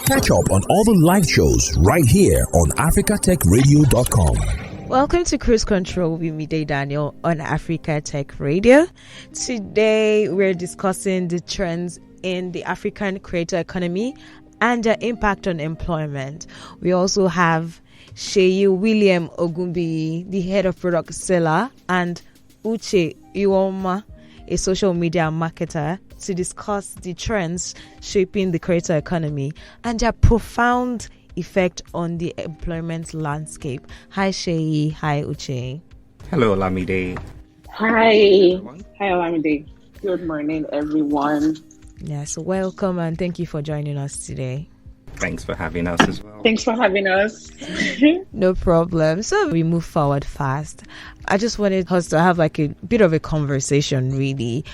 Catch up on all the live shows right here on africatechradio.com. Welcome to Cruise Control with me, Day Daniel, on Africa Tech Radio. Today, we're discussing the trends in the African creator economy and their impact on employment. We also have Sheyi William Ogumbi, the head of product seller, and Uche Iwoma, a social media marketer, to discuss the trends shaping the creator economy and their profound effect on the employment landscape. Hi Sheyi, hi Uche. Hello Olamide. Hi. Hi Olamide. Good morning everyone. Yes, welcome and thank you for joining us today. Thanks for having us as well. Thanks for having us. No problem. So we move forward fast. I just wanted us to have like a bit of a conversation really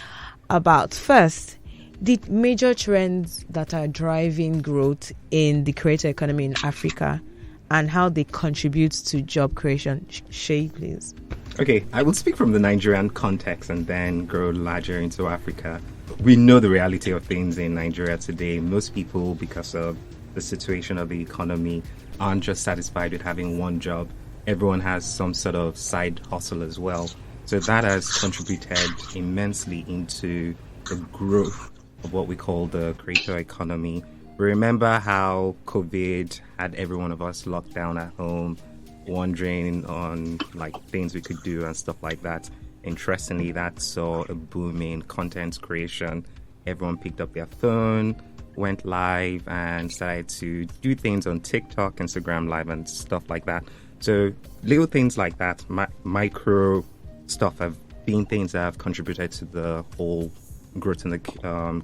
about first the major trends that are driving growth in the creator economy in Africa and how they contribute to job creation. Shay, please. Okay, I will speak from the Nigerian context and then go larger into Africa. We know the reality of things in Nigeria today. Most people, because of the situation of the economy, aren't just satisfied with having one job. Everyone has some sort of side hustle as well. So that has contributed immensely into the growth of what we call the creator economy. We remember how COVID had every one of us locked down at home, wondering on like things we could do and stuff like that. Interestingly, that saw a boom in content creation. Everyone picked up their phone, went live and started to do things on TikTok, Instagram Live and stuff like that. So little things like that, micro stuff have been things that have contributed to the whole growth in the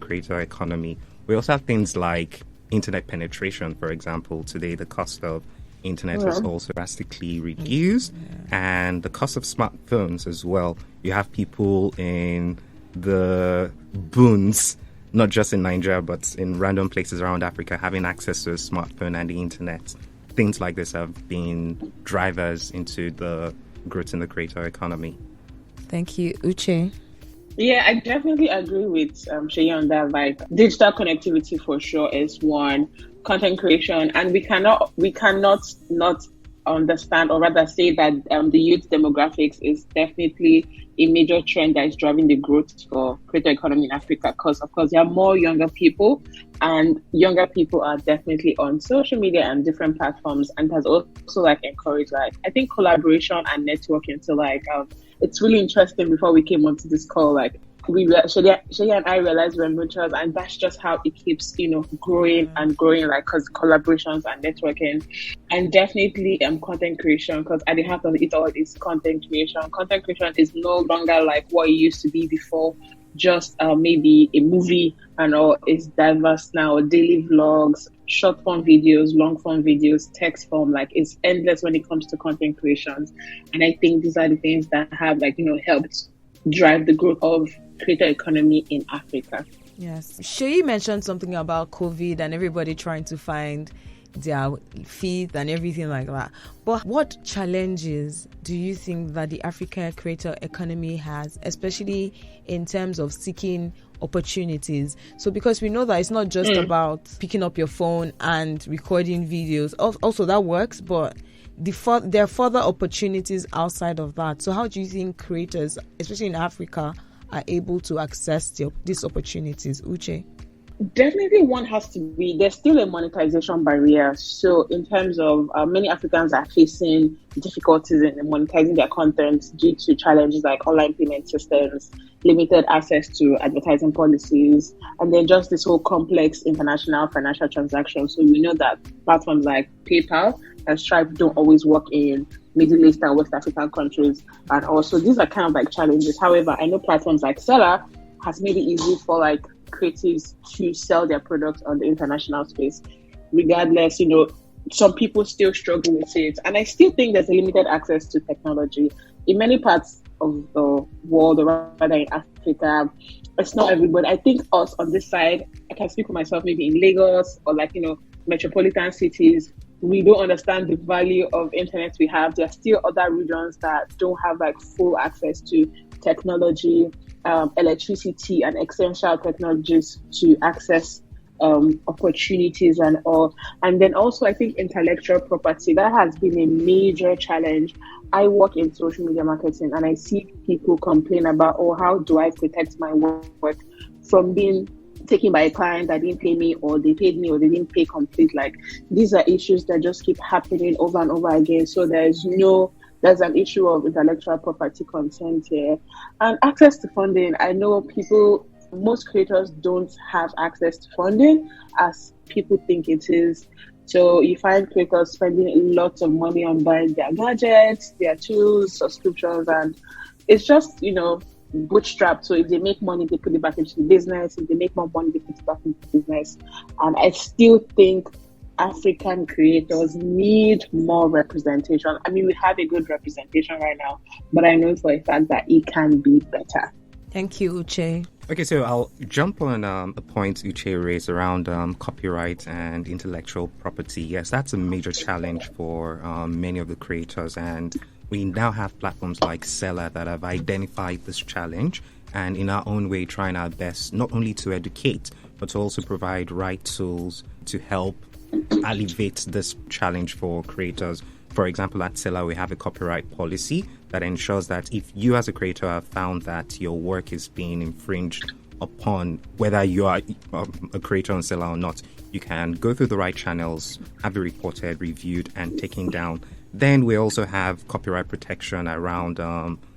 creator economy. We also have things like internet penetration, for example. Today, the cost of internet has also drastically reduced, and the cost of smartphones as well. You have people in the boons, not just in Nigeria, but in random places around Africa, having access to a smartphone and the internet. Things like this have been drivers into the growth in the creator economy. Thank you. Uche? Yeah, I definitely agree with Sheyi on that. Like, digital connectivity for sure is one, content creation, and we cannot not understand, or rather say that the youth demographics is definitely a major trend that is driving the growth for creator economy in Africa, because of course there are more younger people, and younger people are definitely on social media and different platforms, and has also like encouraged like I think collaboration and networking. So like it's really interesting. Before we came onto this call, like Sheyi and I realized we're mutuals, and that's just how it keeps, growing and growing, like, because collaborations and networking, and definitely content creation, because at the heart of it all is content creation. Content creation is no longer like what it used to be before, just maybe a movie and all. It's diverse now, daily vlogs, short form videos, long form videos, text form, like it's endless when it comes to content creations. And I think these are the things that have helped drive the growth of creator economy in Africa. Yes. Sheyi mentioned something about COVID and everybody trying to find their feet and everything like that. But what challenges do you think that the African creator economy has, especially in terms of seeking opportunities? So because we know that it's not just about picking up your phone and recording videos. Also that works, but there are further opportunities outside of that. So how do you think creators, especially in Africa, are able to access these opportunities? Uche? Definitely one has to be, there's still a monetization barrier. So in terms of many Africans are facing difficulties in monetizing their content due to challenges like online payment systems, limited access to advertising policies, and then just this whole complex international financial transactions. So we know that platforms like PayPal and Stripe don't always work in Middle East and West African countries. And also these are kind of like challenges. However, I know platforms like Seller has made it easy for like creatives to sell their products on the international space. Regardless, some people still struggle with it. And I still think there's a limited access to technology. In many parts of the world, or rather in Africa, it's not everybody. I think us on this side, I can speak for myself, maybe in Lagos or metropolitan cities, we don't understand the value of internet we have. There are still other regions that don't have full access to technology, electricity and essential technologies to access opportunities and all. And then also, I think intellectual property, that has been a major challenge. I work in social media marketing and I see people complain about, oh, how do I protect my work from being taken by a client that didn't pay me, or they paid me or they didn't pay complete. Like, these are issues that just keep happening over and over again. So there's an issue of intellectual property consent here. And access to funding. I know most creators don't have access to funding as people think it is. So you find creators spending lots of money on buying their gadgets, their tools, subscriptions, and it's just, bootstrapped. So if they make money, they put it back into the business. If they make more money, they put it back into the business. And I still think African creators need more representation. I mean, we have a good representation right now, but I know for a fact that it can be better. Thank you, Uche. Okay, so I'll jump on a point Uche raised around copyright and intellectual property. Yes, that's a major challenge for many of the creators, and we now have platforms like Selar that have identified this challenge and in our own way trying our best not only to educate but to also provide right tools to help alleviate this challenge for creators. For example, at Selar, we have a copyright policy that ensures that if you as a creator have found that your work is being infringed upon, whether you are a creator on Selar or not, you can go through the right channels, have it reported, reviewed, and taken down. Then we also have copyright protection around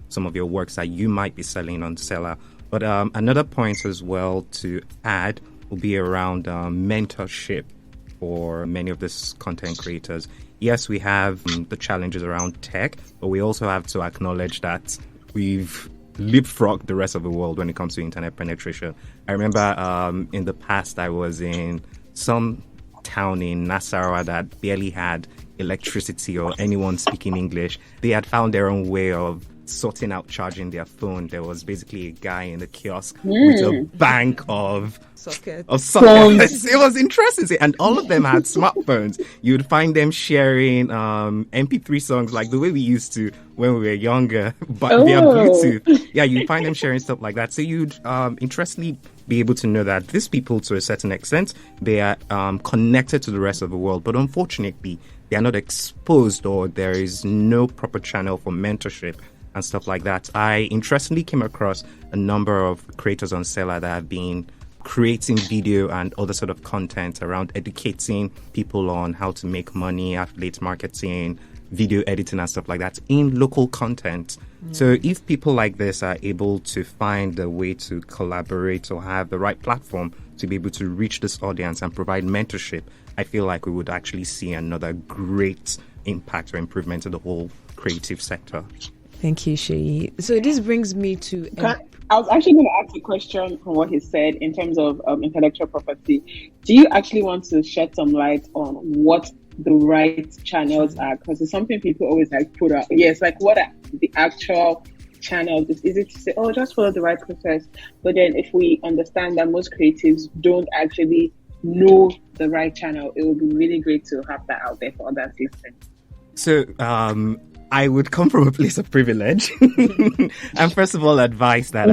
some of your works that you might be selling on Selar. But another point as well to add will be around mentorship for many of these content creators. Yes, we have the challenges around tech, but we also have to acknowledge that we've leapfrogged the rest of the world when it comes to internet penetration. I remember in the past I was in some town in Nasarawa that barely had electricity or anyone speaking English. They had found their own way of sorting out charging their phone. There was basically a guy in the kiosk with a bank of sockets. It was interesting. And all of them had smartphones. You would find them sharing MP3 songs like the way we used to when we were younger, but via Bluetooth. Yeah, you'd find them sharing stuff like that. So you'd interestingly be able to know that these people, to a certain extent, they are connected to the rest of the world. But unfortunately, they are not exposed, or there is no proper channel for mentorship and stuff like that. I interestingly came across a number of creators on Selar that have been creating video and other sort of content around educating people on how to make money, affiliate marketing, video editing and stuff like that in local content. So if people like this are able to find a way to collaborate or have the right platform to be able to reach this audience and provide mentorship, I feel like we would actually see another great impact or improvement to the whole creative sector. Thank you, Sheyi. So this brings me to... I was actually going to ask a question from what he said in terms of intellectual property. Do you actually want to shed some light on what the right channels are? Because it's something people always put out. Yes, what are the actual channels? It's easy to say, oh, just follow the right process. But then if we understand that most creatives don't actually know the right channel, it would be really great to have that out there for others listening. So, I would come from a place of privilege and first of all advise that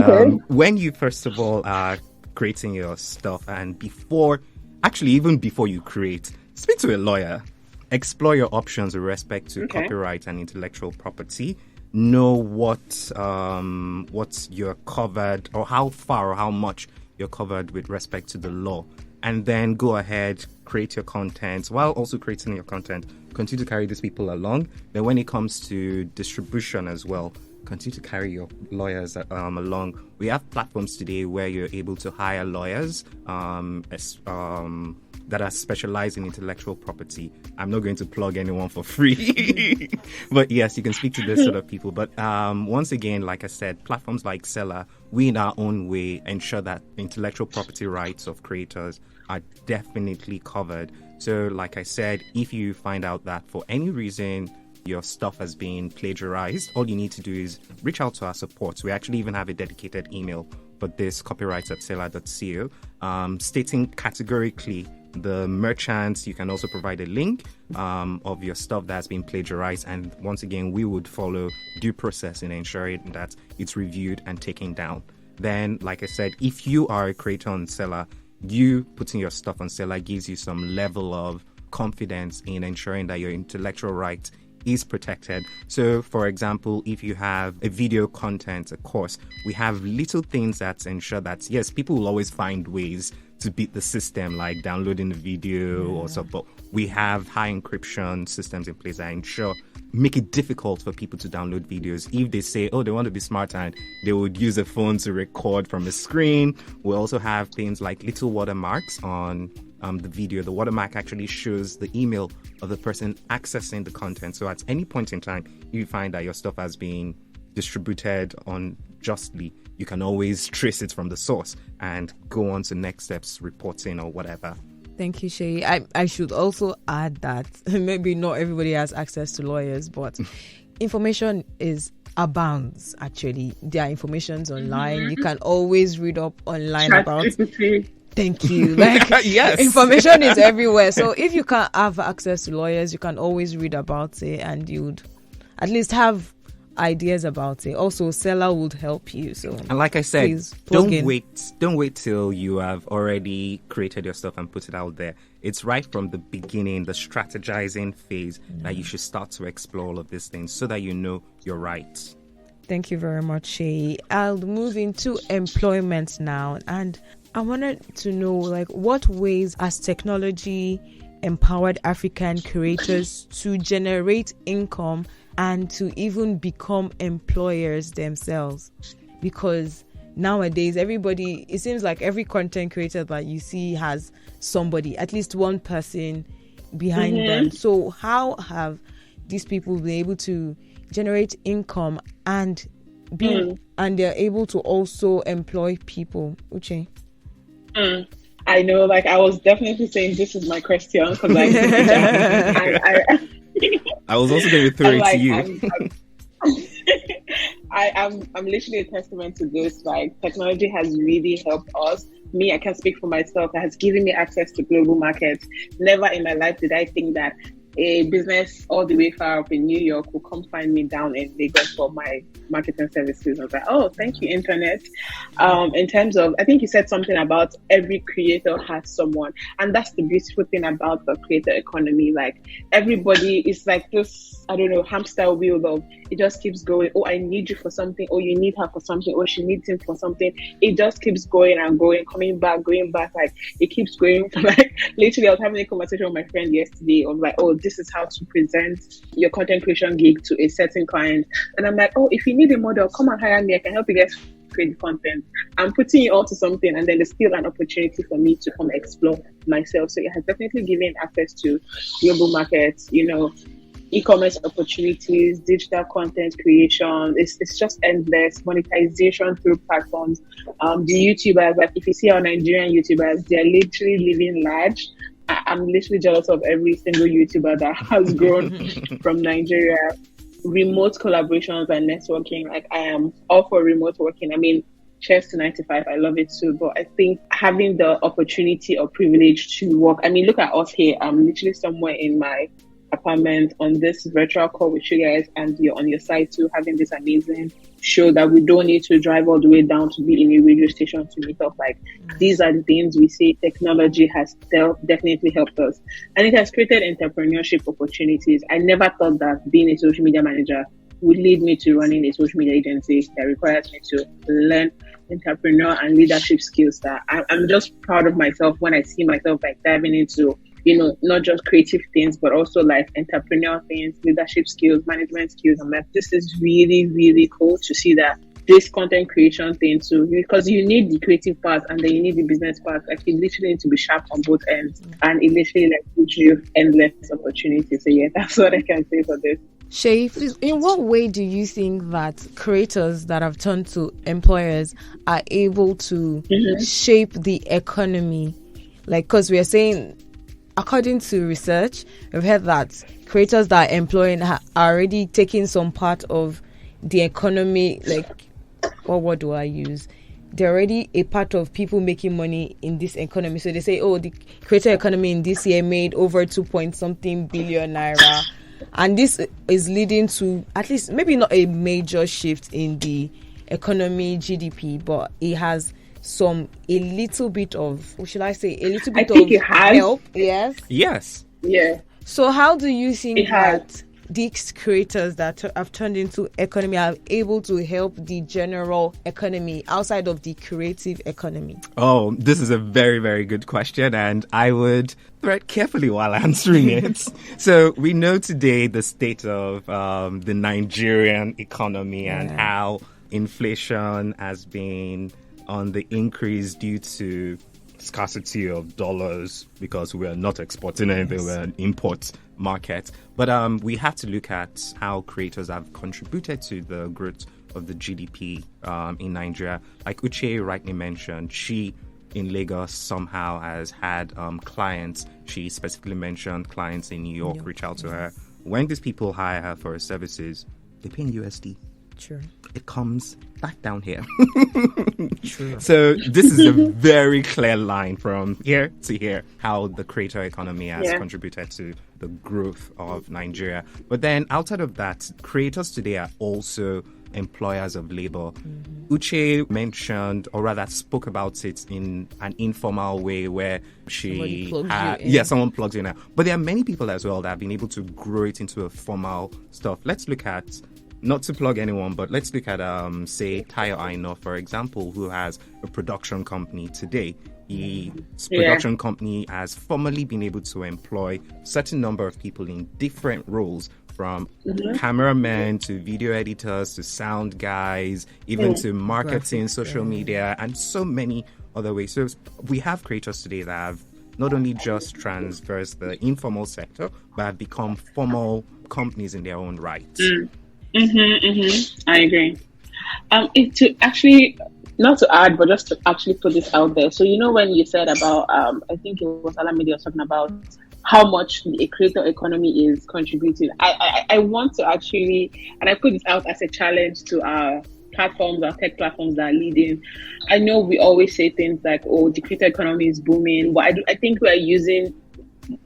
when you first of all are creating your stuff, and even before you create, speak to a lawyer, explore your options with respect to copyright and intellectual property, know what you're covered, or how far or how much you're covered with respect to the law, and then go ahead, create your content. While also creating your content, continue to carry these people along. Then when it comes to distribution as well, continue to carry your lawyers along. We have platforms today where you're able to hire lawyers that are specialized in intellectual property. I'm not going to plug anyone for free, but yes, you can speak to this sort of people. But once again, like I said, platforms like Selar, we in our own way ensure that intellectual property rights of creators are definitely covered. So like I said, if you find out that for any reason your stuff has been plagiarized, all you need to do is reach out to our support. We actually even have a dedicated email for this, copyrights@selar.co, stating categorically the merchants. You can also provide a link of your stuff that's been plagiarized, and once again we would follow due process in ensuring that it's reviewed and taken down. Then, like I said, if you are a creator on Selar, you putting your stuff on Selar gives you some level of confidence in ensuring that your intellectual right is protected. So, for example, if you have a video content, a course, we have little things that ensure that, yes, people will always find ways to beat the system, like downloading the video or so, but we have high encryption systems in place that make it difficult for people to download videos. If they say, oh, they want to be smart and they would use a phone to record from a screen. We also have things like little watermarks on the video. The watermark actually shows the email of the person accessing the content. So at any point in time, if you find that your stuff has been distributed unjustly, you can always trace it from the source and go on to next steps, reporting or whatever. Thank you, Shay. I should also add that maybe not everybody has access to lawyers, but information abounds, actually. There are informations online. You can always read up online about... Thank you. Yes. Information is everywhere. So if you can't have access to lawyers, you can always read about it and you'd at least have ideas about it. Also, Selar would help you. So, and like I said, don't wait till you have already created your stuff and put it out there. It's right from the beginning, the strategizing phase, that you should start to explore all of these things so that you know your rights. Thank you very much, Shay. I'll move into employment now, and I wanted to know, what ways has technology empowered African creators to generate income and to even become employers themselves? Because nowadays, it seems like every content creator that you see has somebody, at least one person behind them. So how have these people been able to generate income and and they're able to also employ people? Uche? I know, I was definitely saying this is my question because I was also going to throw it to you. I'm literally a testament to this. Technology has really helped us. Me, I can speak for myself. It has given me access to global markets. Never in my life did I think that a business all the way far up in New York will come find me down in Lagos for my marketing services. I was like, oh, thank you, internet. In terms of, I think you said something about every creator has someone. And that's the beautiful thing about the creator economy. Everybody is this, hamster wheel of, it just keeps going. Oh, I need you for something. Oh, you need her for something. Oh, she needs him for something. It just keeps going and going, coming back, going back. It keeps going. Literally, I was having a conversation with my friend yesterday of oh, this is how to present your content creation gig to a certain client. And I'm like, oh, if you need a model, come and hire me. I can help you guys create the content. I'm putting it all to something, and then there's still an opportunity for me to come explore myself. So it has definitely given access to global markets, e-commerce opportunities, digital content creation. It's just endless. Monetization through platforms. The YouTubers, if you see our Nigerian YouTubers, they're literally living large. I'm literally jealous of every single YouTuber that has grown from Nigeria. Remote collaborations and networking. I am all for remote working. Cheers to 9 to 5. I love it too. But I think having the opportunity or privilege to work. Look at us here. I'm literally somewhere in my apartment on this virtual call with you guys, and you're on your side too, having this amazing show that we don't need to drive all the way down to be in a radio station to meet up. These are the things we say technology has definitely helped us, and it has created entrepreneurship opportunities. I never thought that being a social media manager would lead me to running a social media agency that requires me to learn entrepreneur and leadership skills. That I'm just proud of myself when I see myself diving into not just creative things, but also entrepreneurial things, leadership skills, management skills. I'm this is really, really cool to see that this content creation thing too, because you need the creative part and then you need the business part. You literally need to be sharp on both ends, and it literally gives you endless opportunities. So yeah, that's what I can say for this. Shay, in what way do you think that creators that have turned to employers are able to shape the economy? Because we are saying, according to research, we've heard that creators that are employing are already taking some part of the economy. What word do I use? They're already a part of people making money in this economy. So they say, oh, the creator economy in this year made over 2-point-something billion naira. And this is leading to at least maybe not a major shift in the economy GDP, but it has a little bit of, what should I say, a little I bit think of it has. help. Yes. Yes. Yeah. So how do you think It has. that these creators that have turned into economy are able to help the general economy outside of the creative economy? Oh, this is a very, very good question, and I would tread carefully while answering it. So we know today the state of the Nigerian economy and how inflation has been on the increase due to scarcity of dollars because we're not exporting anything, we're an import market. But we have to look at how creators have contributed to the growth of the GDP in Nigeria. Like Uche rightly mentioned, she in Lagos somehow has had clients. She specifically mentioned clients in New York reach out to her. When these people hire her for her services, they pay in USD. True. It comes back down here. True. So this is a very clear line from here to here, how the creator economy has contributed to the growth of Nigeria. But then outside of that, creators today are also employers of labor. Uche mentioned, or rather spoke about it in an informal way where someone plugs you in. But there are many people as well that have been able to grow it into a formal stuff. Let's look at, not to plug anyone, but let's look at, say, Tayo Aina, for example, who has a production company today. His production company has formally been able to employ a certain number of people in different roles, from cameramen to video editors to sound guys, even to marketing, social media, and so many other ways. So we have creators today that have not only just transversed the informal sector, but have become formal companies in their own right. I agree. To actually, not to add, but just to actually put this out there. So, you know, when you said about, I think it was Alamide was talking about how much the creator economy is contributing. I want to actually, and I put this out as a challenge to our platforms, our tech platforms that are leading. I know we always say things like, oh, the creator economy is booming, but I think we are using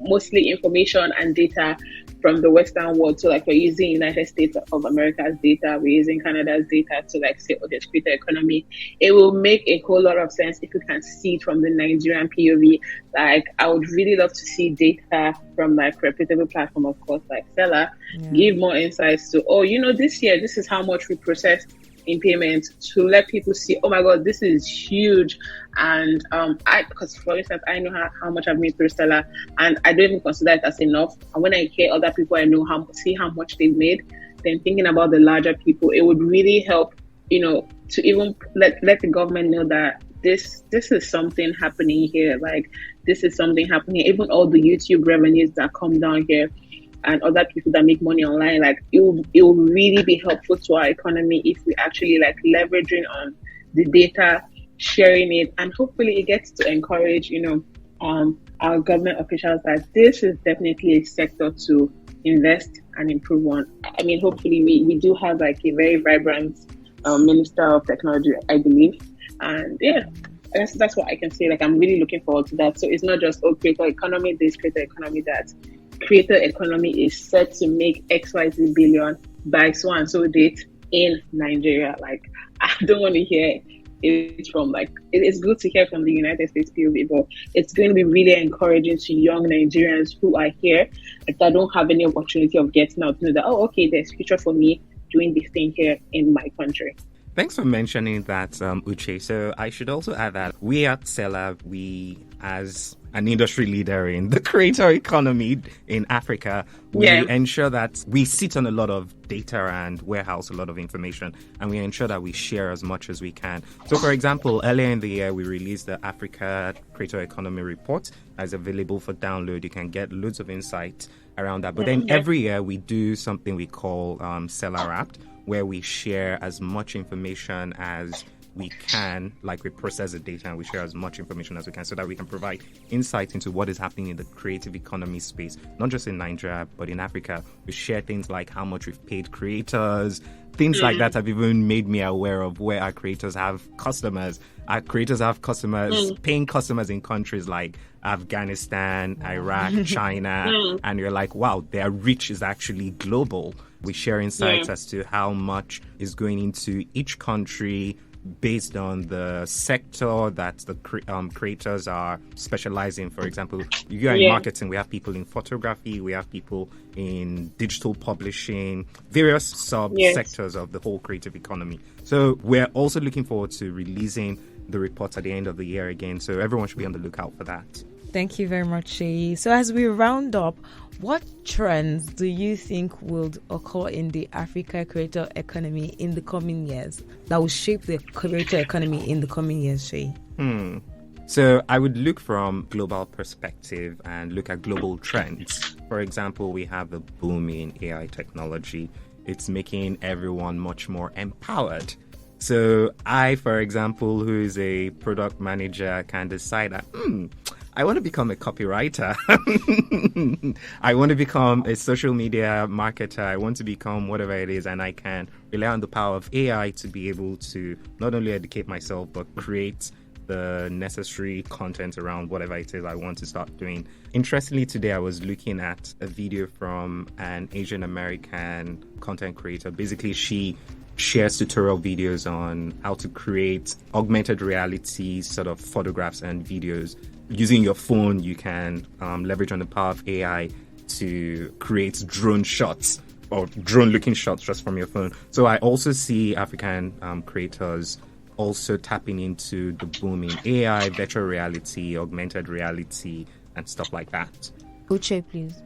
mostly information and data from the Western world. So like we're using United States of America's data, we're using Canada's data to like say, oh, there's creator economy. It will make a whole lot of sense if you can see it from the Nigerian POV. Like I would really love to see data from like reputable platform, of course, like Seller, give more insights to, oh, you know, this year, this is how much we processed in payment, to let people see, oh my God, this is huge. And because for instance, I know how much I've made through Seller, and I don't even consider it as enough. And when I hear other people I know see how much they've made, then thinking about the larger people, it would really help, you know, to even let the government know that this is something happening here. Like this is something happening. Even all the YouTube revenues that come down here, and other people that make money online, like it will really be helpful to our economy if we actually like leveraging on the data, sharing it, and hopefully it gets to encourage, you know, our government officials that this is definitely a sector to invest and improve on. I mean, hopefully we do have like a very vibrant Minister of Technology, I believe, and yeah. That's what I can say. Like I'm really looking forward to that. So it's not just creator economy, this creator economy, that creator economy is set to make XYZ billion by so and so date in Nigeria. Like I don't want to hear it from like, it's good to hear from the United States POV, but it's going to be really encouraging to young Nigerians who are here that don't have any opportunity of getting out to know that, oh, okay, there's future for me doing this thing here in my country. Thanks for mentioning that, Uche. So I should also add that we at Seller, we as an industry leader in the creator economy in Africa, we ensure that we sit on a lot of data and warehouse a lot of information, and we ensure that we share as much as we can. So, for example, earlier in the year, we released the Africa Creator Economy Report as available for download. You can get loads of insight around that. But then every year, we do something we call Seller Wrapped, where we share as much information as we can, like we process the data and we share as much information as we can so that we can provide insight into what is happening in the creative economy space, not just in Nigeria, but in Africa. We share things like how much we've paid creators. Things like that have even made me aware of where our creators have customers. Our creators have customers, paying customers in countries like Afghanistan, Iraq, China, and you're like, wow, their reach is actually global. We share insights as to how much is going into each country, based on the sector that the creators are specializing. For example, you are in marketing, we have people in photography, we have people in digital publishing, various sub-sectors of the whole creative economy. So we're also looking forward to releasing the report at the end of the year again. So everyone should be on the lookout for that. Thank you very much, Shay. So as we round up, what trends do you think will occur in the Africa creator economy in the coming years that will shape the creator economy in the coming years, Shay? So I would look from global perspective and look at global trends. For example, we have a boom in AI technology. It's making everyone much more empowered. So I, for example, who is a product manager, can decide that, I want to become a copywriter. I want to become a social media marketer. I want to become whatever it is. And I can rely on the power of AI to be able to not only educate myself, but create the necessary content around whatever it is I want to start doing. Interestingly, today I was looking at a video from an Asian American content creator. Basically, she shares tutorial videos on how to create augmented reality sort of photographs and videos. Using your phone, you can leverage on the power of AI to create drone shots or drone-looking shots just from your phone. So I also see African creators also tapping into the boom in AI, virtual reality, augmented reality, and stuff like that. Uche, please.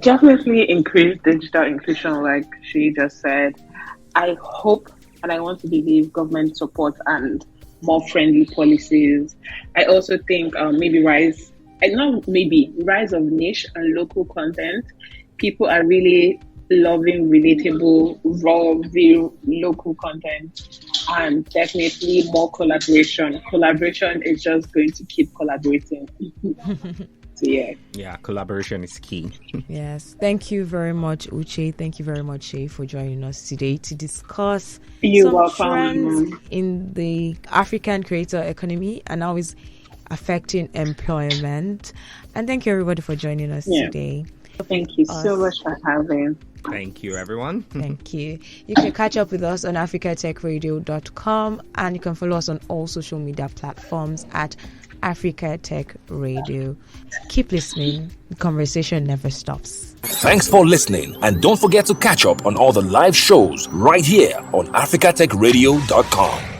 Definitely increase digital inclusion, like she just said. I hope and I want to believe government support and more friendly policies. I also think rise of niche and local content. People are really loving relatable, raw, real local content, and definitely more collaboration. Collaboration is just going to keep collaborating. So yeah, collaboration is key. Yes, thank you very much, Uche. Thank you very much, Shay, for joining us today to discuss trends in the African creator economy and how it's affecting employment. And thank you, everybody, for joining us today. Thank you so much for having. Thank you, everyone. Thank you. You can catch up with us on africatechradio.com, and you can follow us on all social media platforms at Africa Tech Radio. Keep listening. The conversation never stops. Thanks for listening, and don't forget to catch up on all the live shows right here on africatechradio.com.